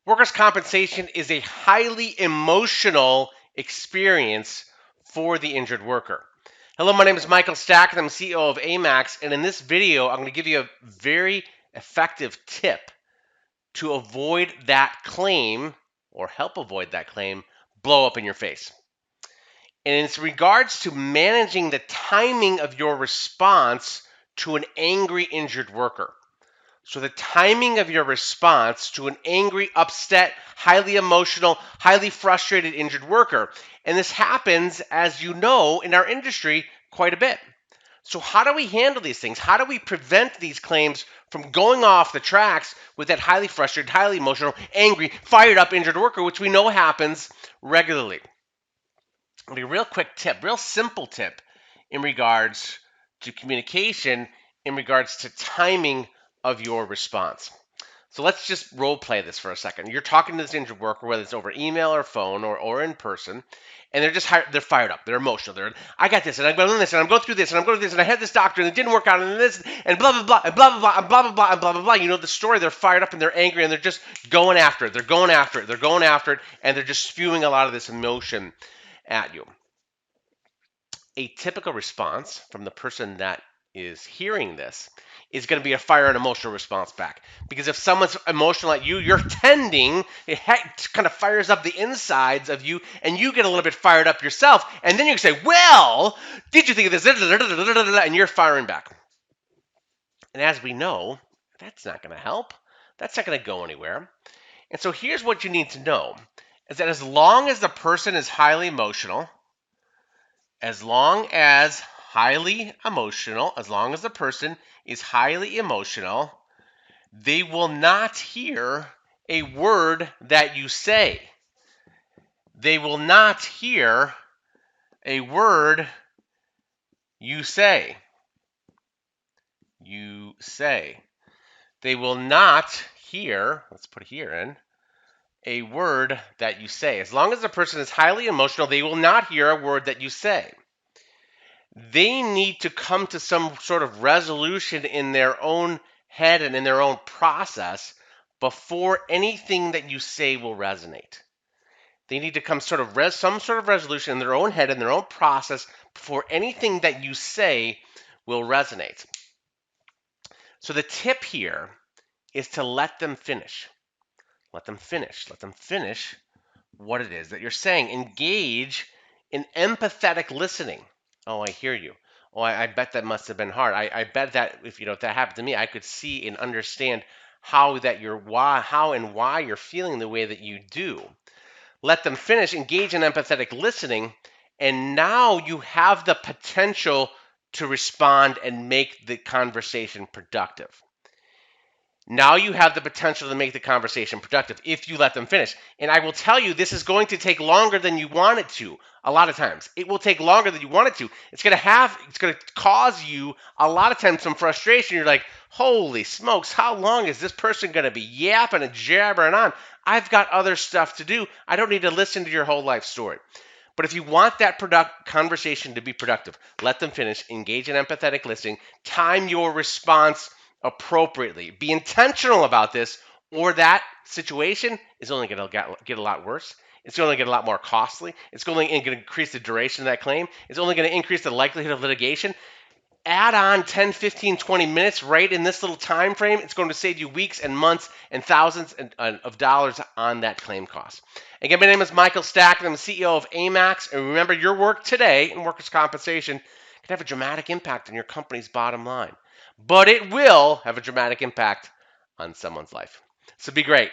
Workers' compensation is a highly emotional experience for the injured worker. Hello, my name is Michael Stack, and I'm CEO of AMAX, and in this video, I'm going to give you a very effective tip to avoid that claim, or help avoid that claim, blow up in your face. And it's regards to managing the timing of your response to an angry injured worker. So the timing of your response to an angry, upset, highly emotional, highly frustrated injured worker. And this happens, as you know, in our industry quite a bit. So how do we handle these things? How do we prevent these claims from going off the tracks with that highly frustrated, highly emotional, angry, fired up injured worker, which we know happens regularly? A real quick tip, real simple tip in regards to communication, in regards to timing of your response. So let's just role play this for a second. You're talking to this injured worker, whether it's over email or phone or in person, and they're fired up, they're emotional. I got this, and I'm going this, and I'm going through this, and I'm going through this, and I had this doctor, and it didn't work out, and this, and blah blah blah, and blah blah blah, and blah blah blah, and blah blah blah. You know the story. They're fired up and they're angry, and they're just going after it. They're going after it. They're going after it, and they're just spewing a lot of this emotion at you. A typical response from the person that is hearing this is going to be a fire and emotional response back. Because if someone's emotional at you, you're tending, it kind of fires up the insides of you, and you get a little bit fired up yourself. And then you can say, well, did you think of this? And you're firing back. And as we know, that's not going to help. That's not going to go anywhere. And so here's what you need to know, is that as long as the person is highly emotional, as long as the person is highly emotional, they will not hear a word that you say. They will not hear a word you say. You say. They will not hear, let's put here in, a word that you say. As long as the person is highly emotional, they will not hear a word that you say. They need to come to some sort of resolution in their own head and in their own process before anything that you say will resonate. They need to come some sort of resolution in their own head and their own process before anything that you say will resonate. So the tip here is to let them finish. Let them finish. Let them finish what it is that you're saying. Engage in empathetic listening. Oh, I hear you. Oh, I bet that must have been hard. I bet that if that happened to me, I could see and understand how and why you're feeling the way that you do. Let them finish. Engage in empathetic listening, and now you have the potential to respond and make the conversation productive. Now you have the potential to make the conversation productive if you let them finish. And I will tell you, this is going to take longer than you want it to. A lot of times, it will take longer than you want it to. It's going to cause you a lot of times some frustration. You're like, holy smokes, how long is this person going to be yapping and jabbering on? I've got other stuff to do. I don't need to listen to your whole life story. But if you want that conversation to be productive, let them finish. Engage in empathetic listening. Time your response appropriately. Be intentional about this, or that situation is only going to get a lot worse. It's only going to get a lot more costly. It's only going to increase the duration of that claim. It's only going to increase the likelihood of litigation. Add on 10, 15, 20 minutes right in this little time frame. It's going to save you weeks and months and thousands of dollars on that claim cost. Again, my name is Michael Stack, and I'm the CEO of AMAX. And remember, your work today in workers' compensation can have a dramatic impact on your company's bottom line. But it will have a dramatic impact on someone's life. So be great.